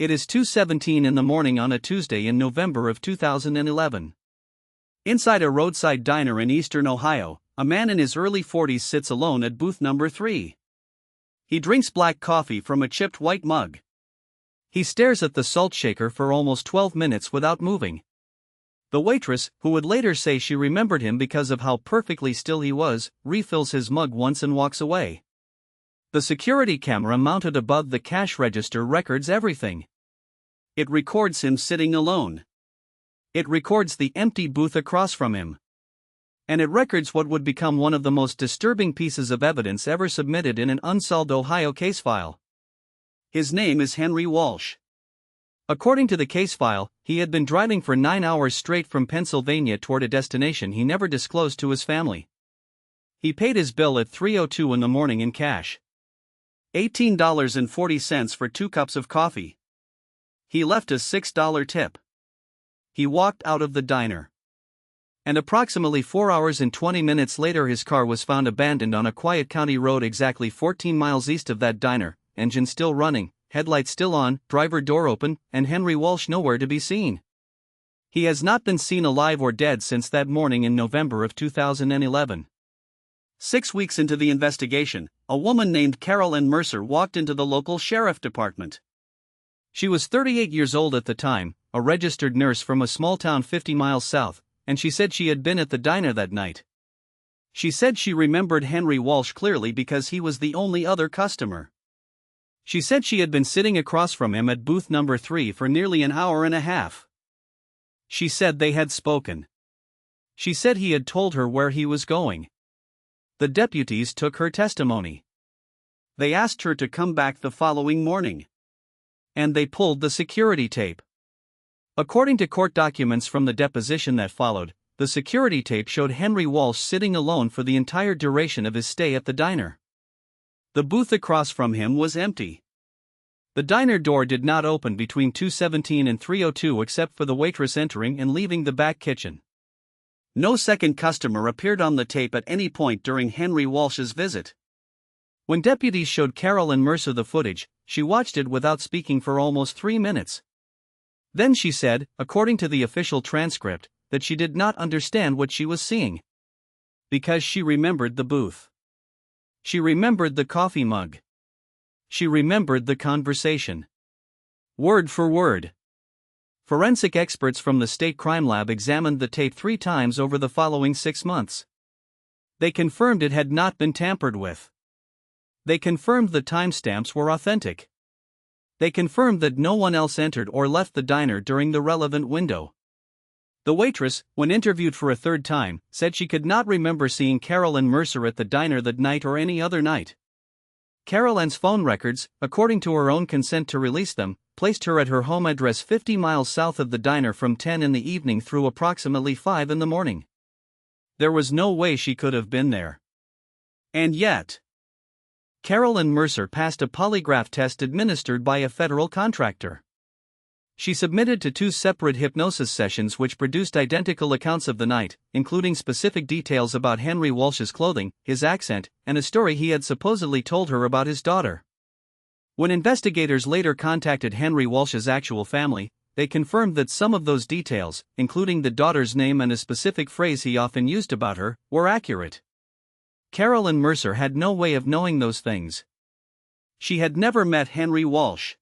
It is 2:17 in the morning on a Tuesday in November of 2011. Inside a roadside diner in eastern Ohio, a man in his early 40s sits alone at booth number 3. He drinks black coffee from a chipped white mug. He stares at the salt shaker for almost 12 minutes without moving. The waitress, who would later say she remembered him because of how perfectly still he was, refills his mug once and walks away. The security camera mounted above the cash register records everything. It records him sitting alone. It records the empty booth across from him. And it records what would become one of the most disturbing pieces of evidence ever submitted in an unsolved Ohio case file. His name is Henry Walsh. According to the case file, he had been driving for 9 hours straight from Pennsylvania toward a destination he never disclosed to his family. He paid his bill at 3:02 in the morning in cash. $18.40 for 2 cups of coffee. He left a $6 tip. He walked out of the diner. And approximately 4 hours and 20 minutes later his car was found abandoned on a quiet county road exactly 14 miles east of that diner, engine still running, headlights still on, driver door open, and Henry Walsh nowhere to be seen. He has not been seen alive or dead since that morning in November of 2011. 6 weeks into the investigation, a woman named Carol Ann Mercer walked into the local sheriff department. She was 38 years old at the time, a registered nurse from a small town 50 miles south, and she said she had been at the diner that night. She said she remembered Henry Walsh clearly because he was the only other customer. She said she had been sitting across from him at booth number 3 for nearly an hour and a half. She said they had spoken. She said he had told her where he was going. The deputies took her testimony. They asked her to come back the following morning. And they pulled the security tape. According to court documents from the deposition that followed, the security tape showed Henry Walsh sitting alone for the entire duration of his stay at the diner. The booth across from him was empty. The diner door did not open between 2:17 and 3:02 except for the waitress entering and leaving the back kitchen. No second customer appeared on the tape at any point during Henry Walsh's visit. When deputies showed Carol Ann Mercer the footage, she watched it without speaking for almost 3 minutes. Then she said, according to the official transcript, that she did not understand what she was seeing. Because she remembered the booth. She remembered the coffee mug. She remembered the conversation. Word for word. Forensic experts from the state crime lab examined the tape 3 times over the following 6 months. They confirmed it had not been tampered with. They confirmed the timestamps were authentic. They confirmed that no one else entered or left the diner during the relevant window. The waitress, when interviewed for a 3rd time, said she could not remember seeing Carol Ann Mercer at the diner that night or any other night. Carol Ann's phone records, according to her own consent to release them, placed her at her home address 50 miles south of the diner from 10 in the evening through approximately 5 in the morning. There was no way she could have been there. And yet, Carol Ann Mercer passed a polygraph test administered by a federal contractor. She submitted to 2 separate hypnosis sessions which produced identical accounts of the night, including specific details about Henry Walsh's clothing, his accent, and a story he had supposedly told her about his daughter. When investigators later contacted Henry Walsh's actual family, they confirmed that some of those details, including the daughter's name and a specific phrase he often used about her, were accurate. Carol Ann Mercer had no way of knowing those things. She had never met Henry Walsh.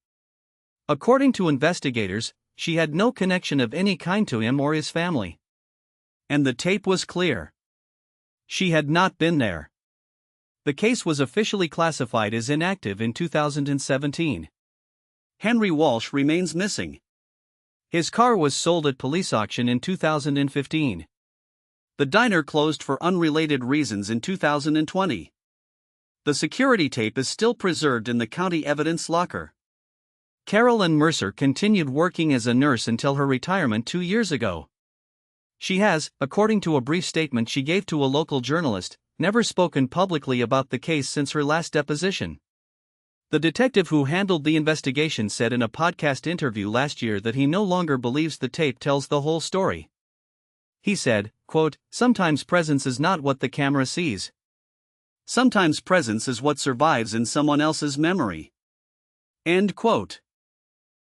According to investigators, she had no connection of any kind to him or his family. And the tape was clear. She had not been there. The case was officially classified as inactive in 2017. Henry Walsh remains missing. His car was sold at police auction in 2015. The diner closed for unrelated reasons in 2020. The security tape is still preserved in the county evidence locker. Carol Ann Mercer continued working as a nurse until her retirement 2 years ago. She has, according to a brief statement she gave to a local journalist, never spoken publicly about the case since her last deposition. The detective who handled the investigation said in a podcast interview last year that he no longer believes the tape tells the whole story. He said, quote, "Sometimes presence is not what the camera sees. Sometimes presence is what survives in someone else's memory." End quote.